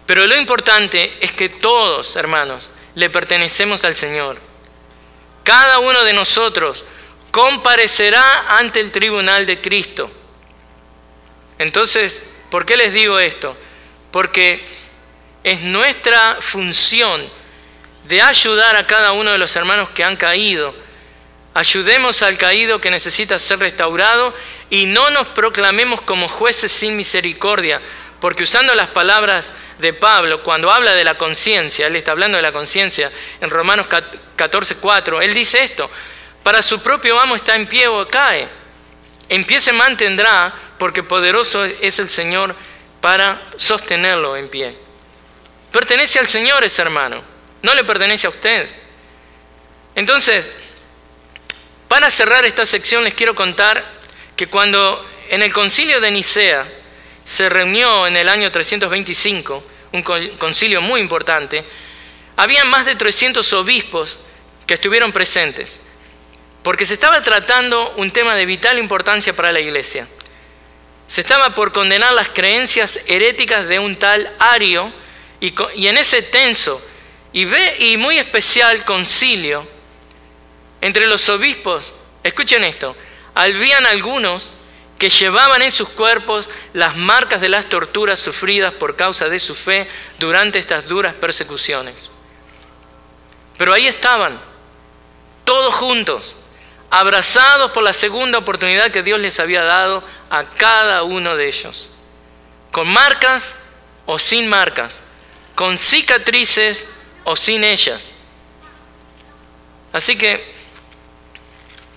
Pero lo importante es que todos, hermanos, le pertenecemos al Señor. Cada uno de nosotros comparecerá ante el tribunal de Cristo. Entonces, ¿por qué les digo esto? Porque es nuestra función de ayudar a cada uno de los hermanos que han caído. Ayudemos al caído que necesita ser restaurado y no nos proclamemos como jueces sin misericordia, porque usando las palabras de Pablo, cuando habla de la conciencia, él está hablando de la conciencia en Romanos 14:4, él dice esto: para su propio amo está en pie o cae, En pie se mantendrá, porque poderoso es el Señor para sostenerlo en pie. Pertenece al Señor ese hermano, no le pertenece a usted. Entonces, para cerrar esta sección les quiero contar que cuando en el concilio de Nicea se reunió en el año 325, un concilio muy importante, había más de 300 obispos que estuvieron presentes, porque se estaba tratando un tema de vital importancia para la iglesia. Se estaba por condenar las creencias heréticas de un tal Ario, y en ese tenso y muy especial concilio entre los obispos, escuchen esto, habían algunos que llevaban en sus cuerpos las marcas de las torturas sufridas por causa de su fe durante estas duras persecuciones. Pero ahí estaban, todos juntos, abrazados por la segunda oportunidad que Dios les había dado a cada uno de ellos, con marcas o sin marcas, con cicatrices o sin ellas. Así que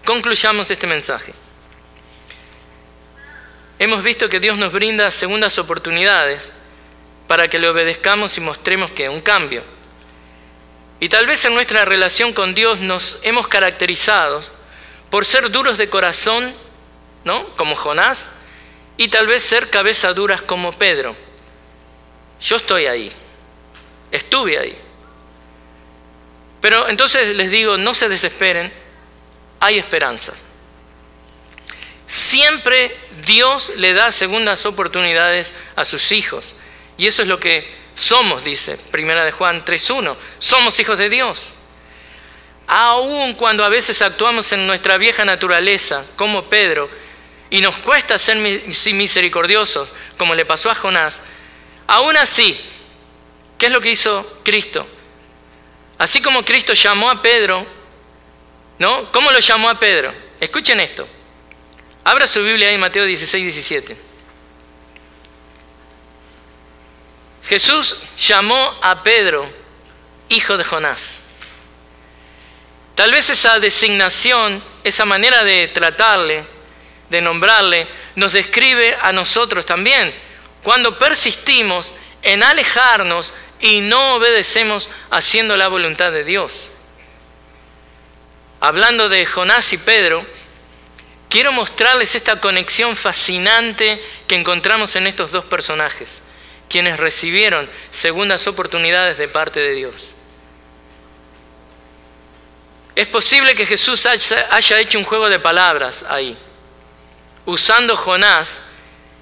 concluyamos este mensaje. Hemos visto que Dios nos brinda segundas oportunidades para que le obedezcamos y mostremos que un cambio. Y tal vez en nuestra relación con Dios nos hemos caracterizado por ser duros de corazón, ¿no? Como Jonás, y tal vez ser cabeza duras como Pedro. Yo estoy ahí, estuve ahí. Pero entonces les digo, no se desesperen, hay esperanza. Siempre Dios le da segundas oportunidades a sus hijos. Y eso es lo que somos, dice 1 de Juan 3:1. Somos hijos de Dios. Aun cuando a veces actuamos en nuestra vieja naturaleza, como Pedro, y nos cuesta ser misericordiosos, como le pasó a Jonás, aún así, ¿qué es lo que hizo Cristo? Así como Cristo llamó a Pedro, ¿no? ¿Cómo lo llamó a Pedro? Escuchen esto. Abra su Biblia ahí en Mateo 16:17. Jesús llamó a Pedro hijo de Jonás. Tal vez esa designación, esa manera de tratarle, de nombrarle, nos describe a nosotros también, cuando persistimos en alejarnos y no obedecemos haciendo la voluntad de Dios. Hablando de Jonás y Pedro, quiero mostrarles esta conexión fascinante que encontramos en estos dos personajes, quienes recibieron segundas oportunidades de parte de Dios. Es posible que Jesús haya hecho un juego de palabras ahí, usando Jonás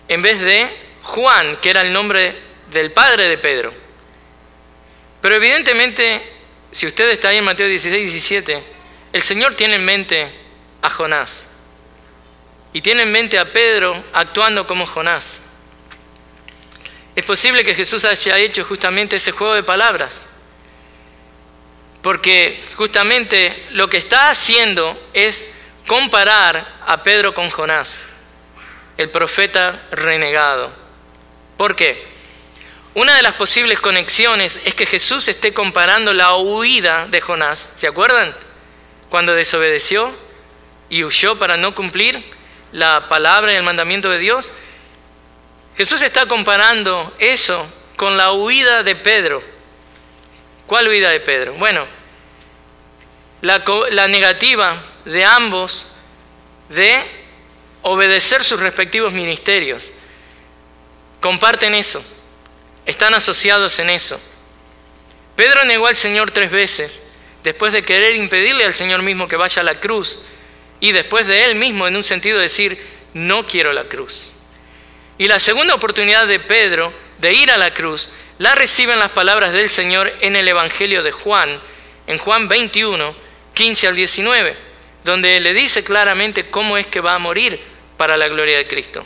en vez de Juan, que era el nombre del padre de Pedro. Pero evidentemente, si usted está ahí en Mateo 16:17, el Señor tiene en mente a Jonás y tiene en mente a Pedro actuando como Jonás. Es posible que Jesús haya hecho justamente ese juego de palabras, porque justamente lo que está haciendo es comparar a Pedro con Jonás, el profeta renegado. ¿Por qué? Una de las posibles conexiones es que Jesús esté comparando la huida de Jonás. ¿Se acuerdan? Cuando desobedeció y huyó para no cumplir la palabra y el mandamiento de Dios. Jesús está comparando eso con la huida de Pedro. ¿Cuál huida de Pedro? Bueno, la negativa de ambos de obedecer sus respectivos ministerios. Comparten eso, están asociados en eso. Pedro negó al Señor 3 veces, después de querer impedirle al Señor mismo que vaya a la cruz, y después de él mismo en un sentido decir, no quiero la cruz. Y la segunda oportunidad de Pedro de ir a la cruz, la reciben las palabras del Señor en el Evangelio de Juan, en Juan 21, 15 al 19, donde le dice claramente cómo es que va a morir para la gloria de Cristo.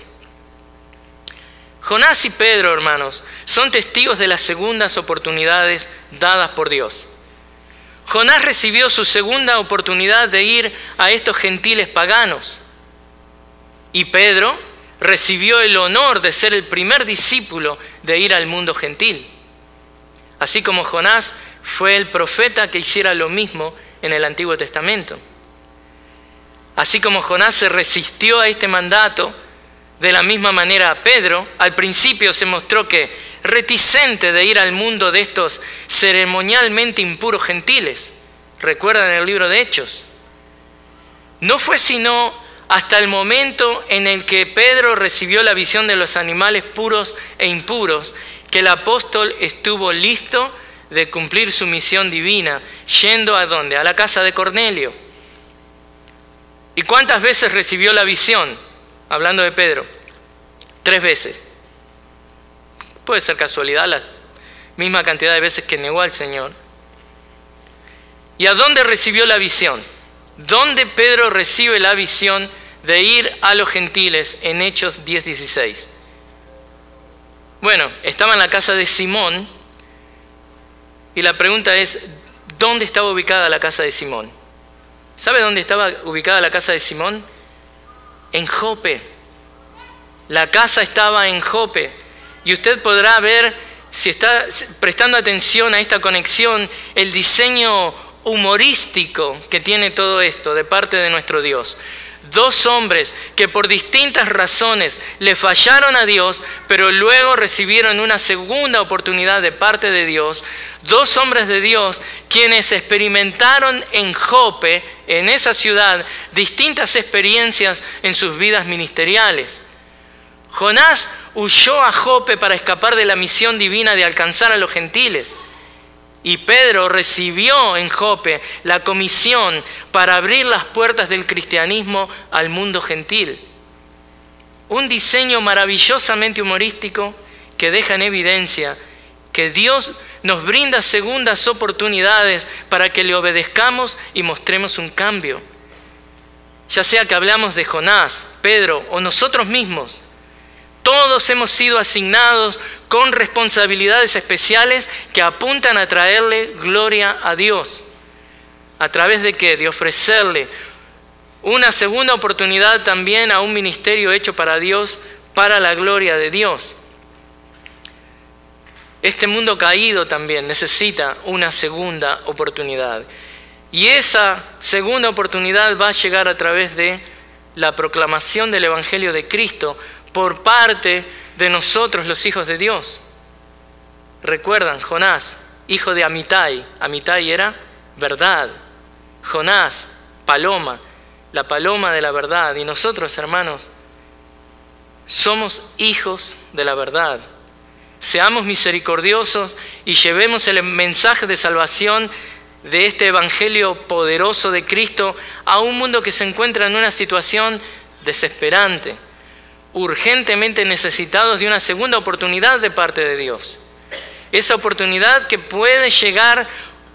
Jonás y Pedro, hermanos, son testigos de las segundas oportunidades dadas por Dios. Jonás recibió su segunda oportunidad de ir a estos gentiles paganos. Y Pedro recibió el honor de ser el primer discípulo de ir al mundo gentil. Así como Jonás fue el profeta que hiciera lo mismo en el Antiguo Testamento. Así como Jonás se resistió a este mandato, de la misma manera Pedro al principio se mostró que reticente de ir al mundo de estos ceremonialmente impuros gentiles. ¿Recuerdan el libro de Hechos? No fue sino hasta el momento en el que Pedro recibió la visión de los animales puros e impuros que el apóstol estuvo listo de cumplir su misión divina, yendo ¿a dónde? A la casa de Cornelio. ¿Y cuántas veces recibió la visión? Hablando de Pedro, 3 veces. Puede ser casualidad, la misma cantidad de veces que negó al Señor. ¿Y a dónde recibió la visión? ¿Dónde Pedro recibe la visión de ir a los gentiles en Hechos 10:16? Bueno, estaba en la casa de Simón y la pregunta es, ¿dónde estaba ubicada la casa de Simón? ¿Sabe dónde estaba ubicada la casa de Simón? En Jope. La casa estaba en Jope. Y usted podrá ver, si está prestando atención a esta conexión, el diseño humorístico que tiene todo esto de parte de nuestro Dios. 2 hombres que por distintas razones le fallaron a Dios, pero luego recibieron una segunda oportunidad de parte de Dios. 2 hombres de Dios quienes experimentaron en Jope, en esa ciudad, distintas experiencias en sus vidas ministeriales. Jonás huyó a Jope para escapar de la misión divina de alcanzar a los gentiles. Y Pedro recibió en Jope la comisión para abrir las puertas del cristianismo al mundo gentil. Un diseño maravillosamente humorístico que deja en evidencia que Dios nos brinda segundas oportunidades para que le obedezcamos y mostremos un cambio. Ya sea que hablamos de Jonás, Pedro o nosotros mismos, todos hemos sido asignados con responsabilidades especiales que apuntan a traerle gloria a Dios. ¿A través de qué? De ofrecerle una segunda oportunidad también a un ministerio hecho para Dios, para la gloria de Dios. Este mundo caído también necesita una segunda oportunidad. Y esa segunda oportunidad va a llegar a través de la proclamación del Evangelio de Cristo por parte de nosotros, los hijos de Dios. Recuerdan, Jonás, hijo de Amitai. Amitai era verdad. Jonás, paloma, la paloma de la verdad. Y nosotros, hermanos, somos hijos de la verdad. Seamos misericordiosos y llevemos el mensaje de salvación de este evangelio poderoso de Cristo a un mundo que se encuentra en una situación desesperante, urgentemente necesitados de una segunda oportunidad de parte de Dios. Esa oportunidad que puede llegar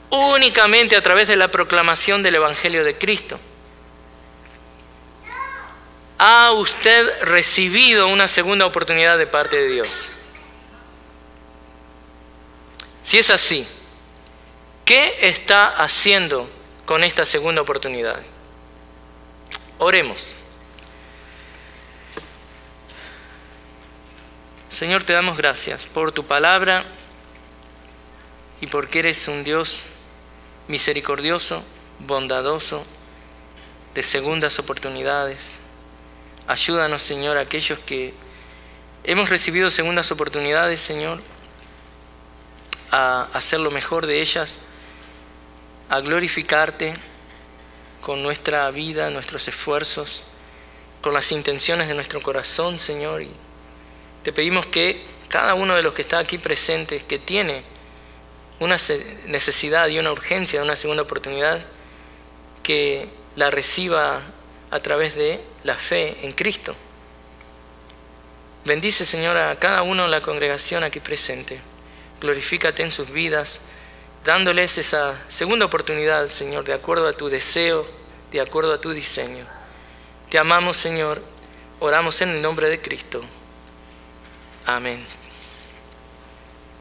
únicamente a través de la proclamación del Evangelio de Cristo. ¿Ha usted recibido una segunda oportunidad de parte de Dios? Si es así, ¿qué está haciendo con esta segunda oportunidad? Oremos. Señor, te damos gracias por tu palabra y porque eres un Dios misericordioso, bondadoso, de segundas oportunidades. Ayúdanos, Señor, a aquellos que hemos recibido segundas oportunidades, Señor, a hacer lo mejor de ellas, a glorificarte con nuestra vida, nuestros esfuerzos, con las intenciones de nuestro corazón, Señor. Y te pedimos que cada uno de los que está aquí presentes, que tiene una necesidad y una urgencia de una segunda oportunidad, que la reciba a través de la fe en Cristo. Bendice, Señor, a cada uno de la congregación aquí presente. Glorifícate en sus vidas, dándoles esa segunda oportunidad, Señor, de acuerdo a tu deseo, de acuerdo a tu diseño. Te amamos, Señor. Oramos en el nombre de Cristo. Amén.